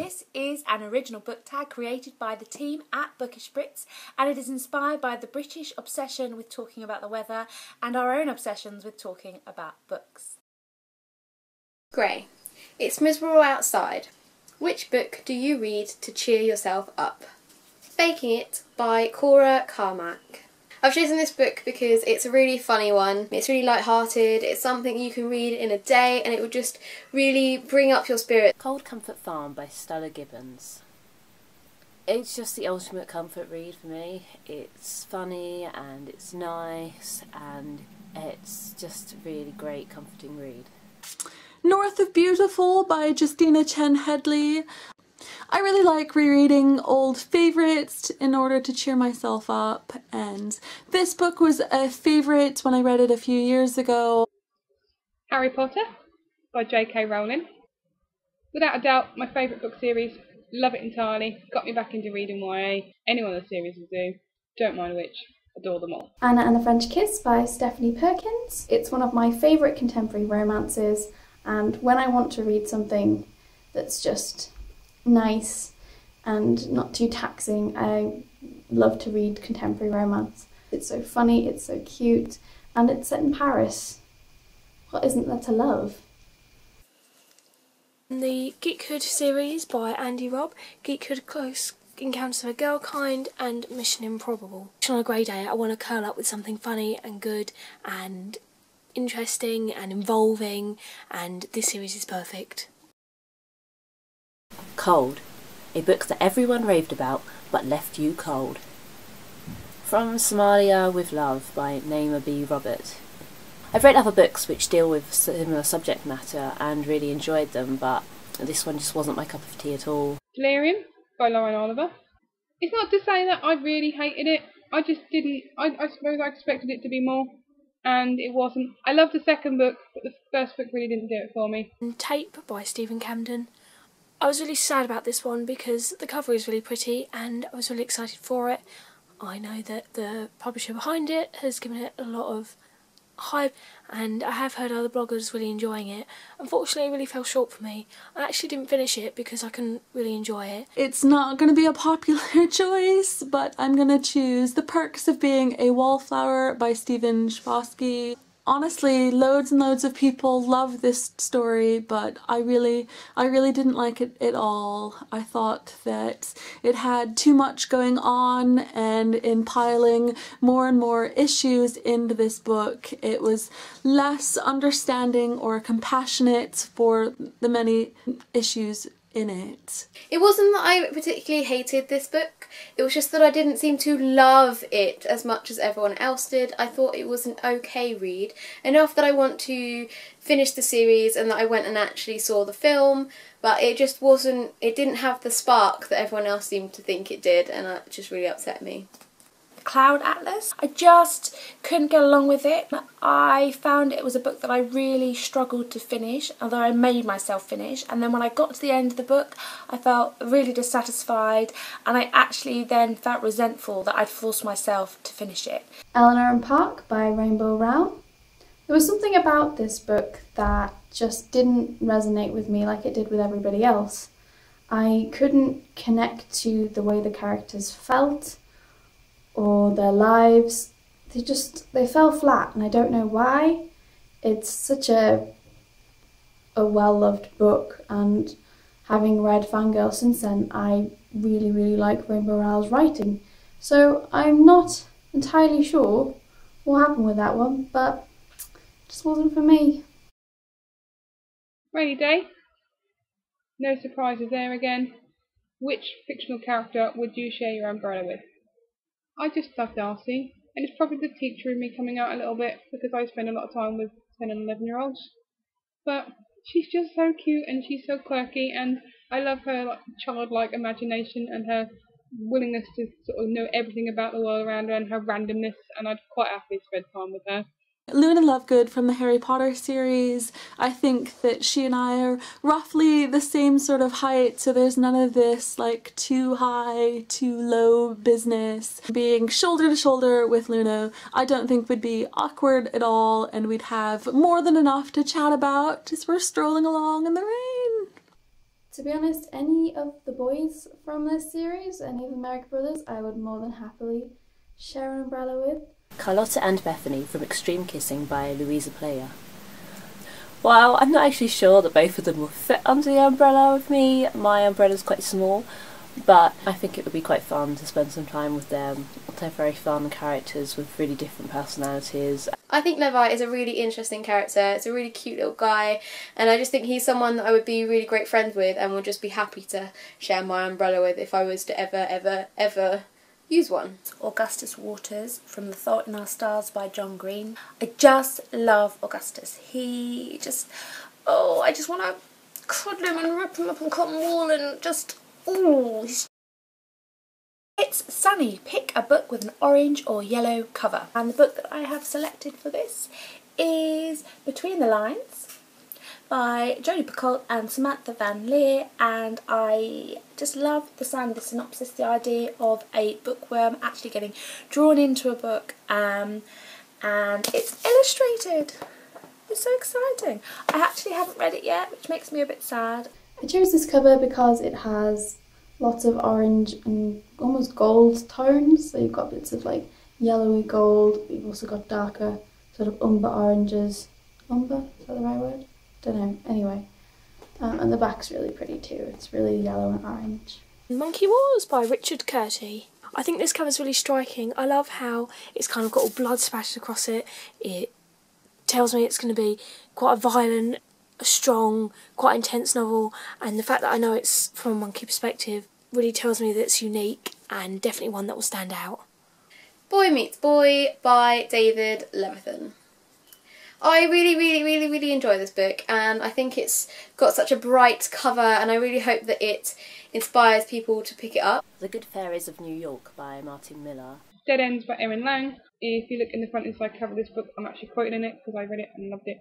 This is an original book tag created by the team at Bookish Brits, and it is inspired by the British obsession with talking about the weather and our own obsessions with talking about books. Grey. It's miserable outside. Which book do you read to cheer yourself up? Faking It by Cora Carmack. I've chosen this book because it's a really funny one. It's really light-hearted, it's something you can read in a day and it will just really bring up your spirit. Cold Comfort Farm by Stella Gibbons. It's just the ultimate comfort read for me. It's funny and it's nice and it's just a really great comforting read. North of Beautiful by Justina Chen Headley. I really like rereading old favourites in order to cheer myself up, and this book was a favourite when I read it a few years ago. Harry Potter by J.K. Rowling. Without a doubt, my favourite book series. Love it entirely. Got me back into reading YA. Any one of the series will do. Don't mind which. Adore them all. Anna and the French Kiss by Stephanie Perkins. It's one of my favourite contemporary romances, and when I want to read something that's just nice and not too taxing, I love to read contemporary romance. It's so funny, it's so cute, and it's set in Paris. What isn't there to love? The Geekhood series by Andy Robb, Geekhood Close Encounters of a Girl Kind and Mission Improbable. On a grey day I want to curl up with something funny and good and interesting and involving, and this series is perfect. Cold, a book that everyone raved about but left you cold. From Somalia with Love by Naima B. Robert. I've read other books which deal with similar subject matter and really enjoyed them, but this one just wasn't my cup of tea at all. Delirium by Lauren Oliver. It's not to say that I really hated it, I just didn't, I suppose I expected it to be more, and it wasn't. I loved the second book, but the first book really didn't do it for me. Tape by Stephen Camden. I was really sad about this one because the cover is really pretty and I was really excited for it. I know that the publisher behind it has given it a lot of hype and I have heard other bloggers really enjoying it. Unfortunately it really fell short for me. I actually didn't finish it because I couldn't really enjoy it. It's not going to be a popular choice, but I'm going to choose The Perks of Being a Wallflower by Stephen Chbosky. Honestly, loads and loads of people love this story, but I really didn't like it at all. I thought that it had too much going on, and in piling more and more issues into this book, it was less understanding or compassionate for the many issues in it. It wasn't that I particularly hated this book, it was just that I didn't seem to love it as much as everyone else did. I thought it was an okay read, enough that I want to finish the series and that I went and actually saw the film, but it just wasn't, it didn't have the spark that everyone else seemed to think it did, and it just really upset me. Cloud Atlas. I just couldn't get along with it. I found it was a book that I really struggled to finish, although I made myself finish, and then when I got to the end of the book I felt really dissatisfied and I actually then felt resentful that I'd forced myself to finish it. Eleanor and Park by Rainbow Rowell. There was something about this book that just didn't resonate with me like it did with everybody else. I couldn't connect to the way the characters felt or their lives. They fell flat, and I don't know why. It's such a well-loved book, and having read Fangirl since then, I really like Rainbow Rowell's writing. So I'm not entirely sure what happened with that one, but it just wasn't for me. Rainy Day. No surprises there again. Which fictional character would you share your umbrella with? I just love Darcy, and it's probably the teacher in me coming out a little bit because I spend a lot of time with 10 and 11-year-olds. But she's just so cute and she's so quirky, and I love her childlike imagination and her willingness to sort of know everything about the world around her and her randomness, and I'd quite happily spend time with her. Luna Lovegood from the Harry Potter series. I think that she and I are roughly the same sort of height, so there's none of this like too high, too low business. Being shoulder to shoulder with Luna I don't think would be awkward at all, and we'd have more than enough to chat about as we're strolling along in the rain. To be honest, any of the boys from this series, any of the Merrick brothers, I would more than happily share an umbrella with. Carlotta and Bethany from Extreme Kissing by Louisa Player. While I'm not actually sure that both of them will fit under the umbrella with me, my umbrella's quite small, but I think it would be quite fun to spend some time with them. They're very fun characters with really different personalities. I think Levi is a really interesting character. It's a really cute little guy, and I just think he's someone that I would be really great friends with and would just be happy to share my umbrella with if I was to ever use one. Augustus Waters from The Fault in Our Stars by John Green. I just love Augustus. He just, oh, I just want to cuddle him and rip him up on cotton wool and just, oh. It's Sunny. Pick a book with an orange or yellow cover. And the book that I have selected for this is Between the Lines by Jodie Picoult and Samantha Van Leer, and I just love the sound of the synopsis, the idea of a bookworm actually getting drawn into a book, and it's illustrated. It's so exciting. I actually haven't read it yet, which makes me a bit sad. I chose this cover because it has lots of orange and almost gold tones, so you've got bits of like yellowy gold, but you've also got darker sort of umber oranges. Umber, is that the right word? Don't know, anyway. And the back's really pretty too, it's really yellow and orange. Monkey Wars by Richard Curti. I think this cover's really striking. I love how it's kind of got all blood spattered across it. It tells me it's going to be quite a violent, a strong, quite intense novel, and the fact that I know it's from a monkey perspective really tells me that it's unique and definitely one that will stand out. Boy Meets Boy by David Levithan. I really enjoy this book, and I think it's got such a bright cover, and I really hope that it inspires people to pick it up. The Good Fairies of New York by Martin Miller. Dead Ends by Erin Lang. If you look in the front inside cover of this book, I'm actually quoting in it because I read it and loved it.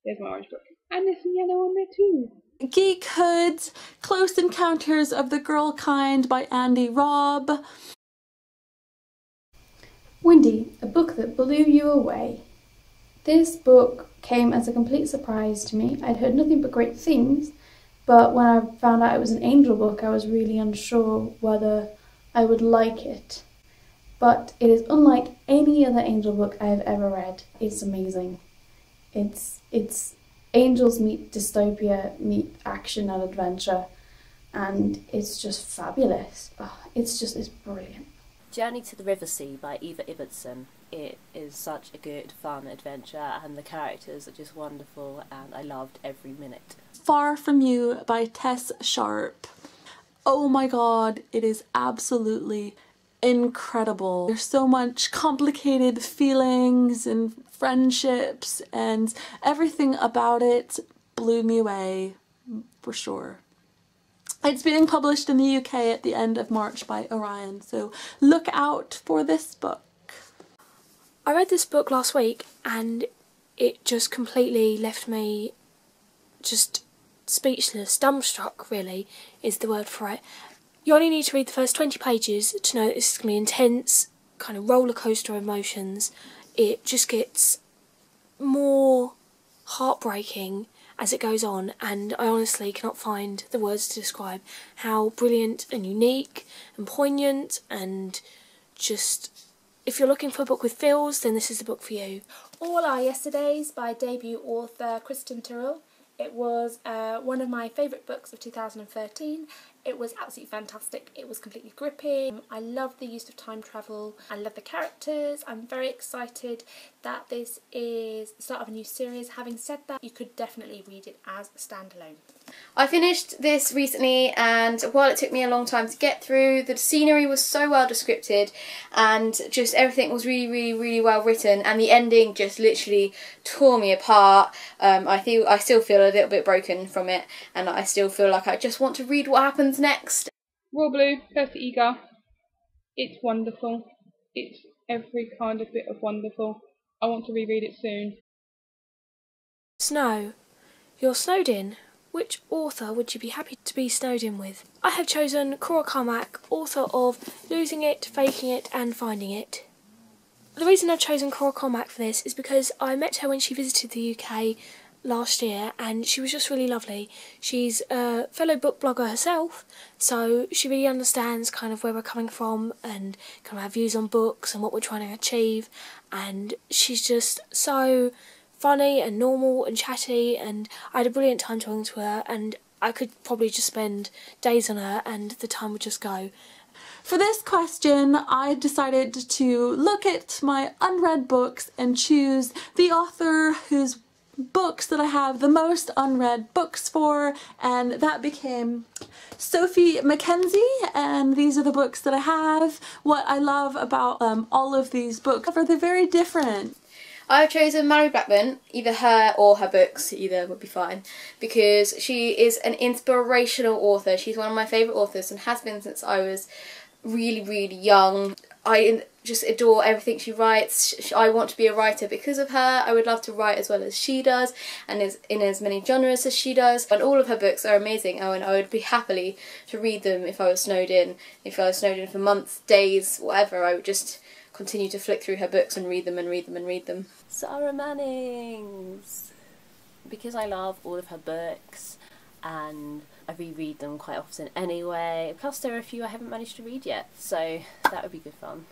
There's my orange book. And there's some yellow on there too. Geekhood, Close Encounters of the Girl Kind by Andy Robb. Windy, a book that blew you away. This book came as a complete surprise to me. I'd heard nothing but great things, but when I found out it was an angel book, I was really unsure whether I would like it. But it is unlike any other angel book I have ever read. It's amazing. It's angels meet dystopia, meet action and adventure, and it's just fabulous. Oh, it's brilliant. Journey to the River Sea by Eva Ibbotson. It is such a good, fun adventure, and the characters are just wonderful, and I loved every minute. Far From You by Tess Sharp. Oh my god, it is absolutely incredible. There's so much complicated feelings and friendships, and everything about it blew me away, for sure. It's being published in the UK at the end of March by Orion, so look out for this book. I read this book last week and it just completely left me just speechless, dumbstruck really is the word for it. You only need to read the first 20 pages to know that this is going to be intense, kind of roller coaster emotions. It just gets more heartbreaking as it goes on, and I honestly cannot find the words to describe how brilliant and unique and poignant, and just, if you're looking for a book with feels, then this is the book for you. All Our Yesterdays by debut author Kristen Tyrrell. It was one of my favourite books of 2013. It was absolutely fantastic. It was completely gripping. I love the use of time travel. I love the characters. I'm very excited that this is the start of a new series. Having said that, you could definitely read it as a standalone. I finished this recently, and while it took me a long time to get through, the scenery was so well descripted and just everything was really well written, and the ending just literally tore me apart. I still feel a little bit broken from it, and I still feel like I just want to read what happens next. Royal Blue, Percy Eager. It's wonderful. It's every kind of bit of wonderful. I want to reread it soon. Snow. You're snowed in. Which author would you be happy to be snowed in with? I have chosen Cora Carmack, author of Losing It, Faking It and Finding It. The reason I've chosen Cora Carmack for this is because I met her when she visited the UK last year, and she was just really lovely. She's a fellow book blogger herself, so she really understands kind of where we're coming from and kind of our views on books and what we're trying to achieve, and she's just so funny and normal and chatty, and I had a brilliant time talking to her, and I could probably just spend days on her and the time would just go. For this question, I decided to look at my unread books and choose the author whose books that I have the most unread books for, and that became Sophie Mackenzie, and these are the books that I have. What I love about all of these books are they're very different. I've chosen Mary Blackman, either her or her books, either would be fine, because she is an inspirational author. She's one of my favourite authors and has been since I was really young. I just adore everything she writes. I want to be a writer because of her. I would love to write as well as she does and in as many genres as she does. And all of her books are amazing. Oh, and I would be happily to read them if I was snowed in. If I was snowed in for months, days, whatever, I would just continue to flick through her books and read them and read them and read them. Sarah Mannings! Because I love all of her books and I reread them quite often anyway. Plus there are a few I haven't managed to read yet, so that would be good fun.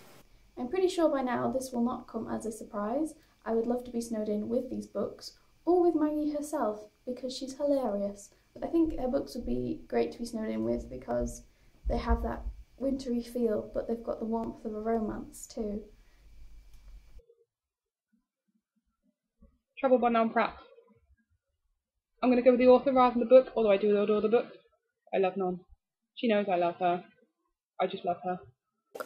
I'm pretty sure by now this will not come as a surprise. I would love to be snowed in with these books, or with Maggie herself, because she's hilarious. But I think her books would be great to be snowed in with because they have that wintry feel, but they've got the warmth of a romance too. Trouble by Nan Pratt. I'm going to go with the author rather than the book, although I do adore the book. I love Nan. She knows I love her. I just love her.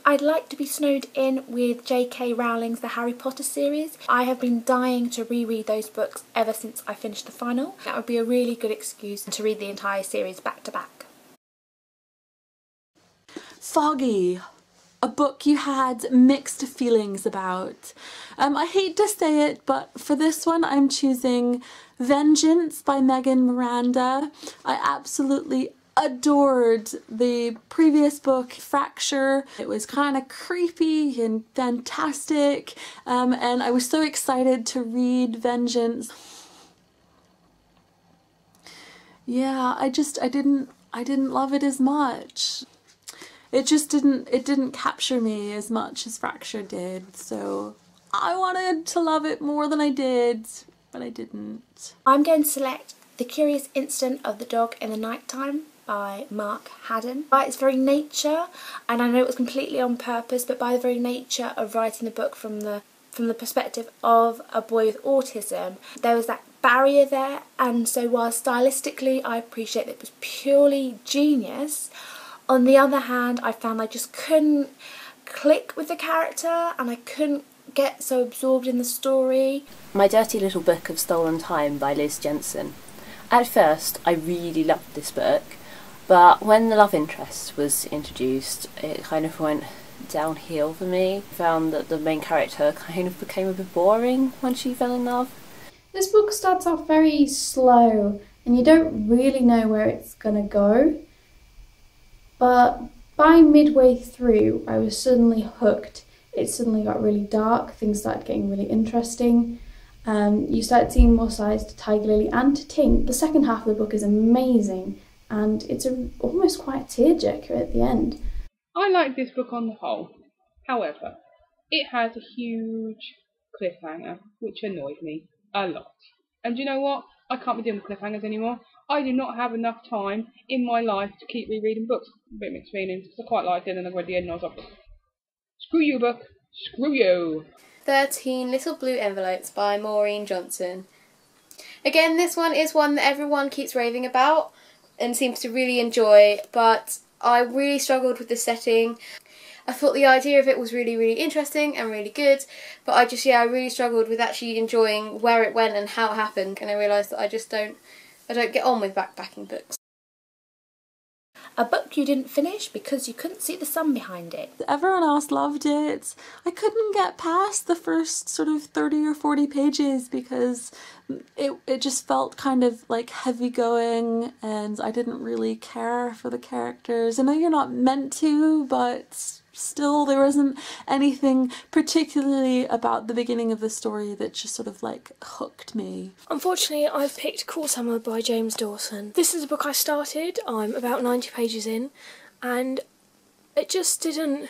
I'd like to be snowed in with J.K. Rowling's The Harry Potter series. I have been dying to reread those books ever since I finished the final. That would be a really good excuse to read the entire series back to back. Foggy, a book you had mixed feelings about. I hate to say it, but for this one I'm choosing Vengeance by Megan Miranda. I absolutely adored the previous book, Fracture. It was kind of creepy and fantastic, and I was so excited to read Vengeance. Yeah, I didn't love it as much. It just didn't capture me as much as Fracture did, so I wanted to love it more than I did, but I didn't. I'm going to select The Curious Incident of the Dog in the Nighttime by Mark Haddon. By its very nature, and I know it was completely on purpose, but by the very nature of writing the book from the perspective of a boy with autism, there was that barrier there, and so while stylistically I appreciate that it was purely genius, on the other hand I found I just couldn't click with the character and I couldn't get so absorbed in the story. My Dirty Little Book of Stolen Time by Liz Jensen. At first I really loved this book, but when the love interest was introduced it kind of went downhill for me. I found that the main character kind of became a bit boring when she fell in love. This book starts off very slow and you don't really know where it's gonna go, but by midway through I was suddenly hooked. It suddenly got really dark, things started getting really interesting. You start seeing more sides to Tiger Lily and to Tink. The second half of the book is amazing and it's almost quite a tearjerker at the end. I like this book on the whole. However, it has a huge cliffhanger, which annoyed me a lot. And you know what? I can't be doing the cliffhangers anymore. I do not have enough time in my life to keep rereading books. A bit mixed feelings, because I quite liked it and I read the end and I was like, screw you book, screw you. 13 Little Blue Envelopes by Maureen Johnson. Again, this one is one that everyone keeps raving about and seems to really enjoy, but I really struggled with the setting. I thought the idea of it was really interesting and really good, but I really struggled with actually enjoying where it went and how it happened, and I realised that I don't get on with backpacking books. A book you didn't finish because you couldn't see the sun behind it. Everyone else loved it. I couldn't get past the first sort of 30 or 40 pages because it just felt kind of like heavy going and I didn't really care for the characters. I know you're not meant to, but still there wasn't anything particularly about the beginning of the story that just sort of like hooked me. Unfortunately, I've picked Cruel Summer by James Dawson. This is a book I started, I'm about 90 pages in, and it just didn't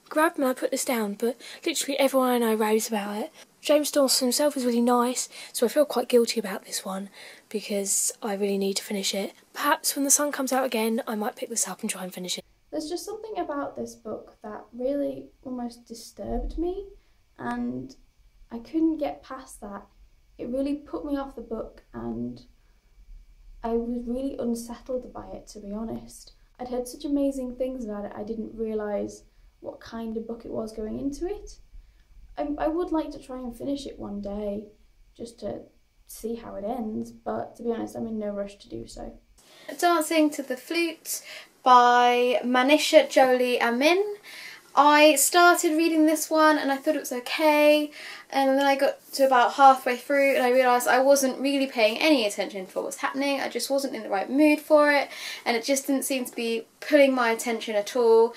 grab me. I put this down, but literally everyone I know raves about it. James Dawson himself is really nice, so I feel quite guilty about this one because I really need to finish it. Perhaps when the sun comes out again, I might pick this up and try and finish it. There's just something about this book that really almost disturbed me, and I couldn't get past that. It really put me off the book, and I was really unsettled by it, to be honest. I'd heard such amazing things about it, I didn't realise what kind of book it was going into it. I would like to try and finish it one day, just to see how it ends, but to be honest, I'm in no rush to do so. Dancing to the Flute by Manisha Jolie Amin. I started reading this one and I thought it was okay, and then I got to about halfway through and I realised I wasn't really paying any attention to what was happening. I just wasn't in the right mood for it, and it just didn't seem to be pulling my attention at all.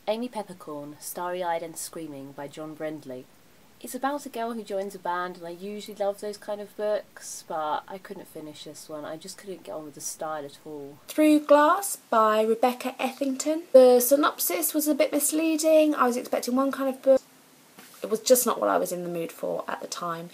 Amy Peppercorn, Starry-Eyed and Screaming by John Brendley. It's about a girl who joins a band, and I usually love those kind of books, but I couldn't finish this one. I just couldn't get on with the style at all. Through Glass by Rebecca Ethington. The synopsis was a bit misleading. I was expecting one kind of book. It was just not what I was in the mood for at the time.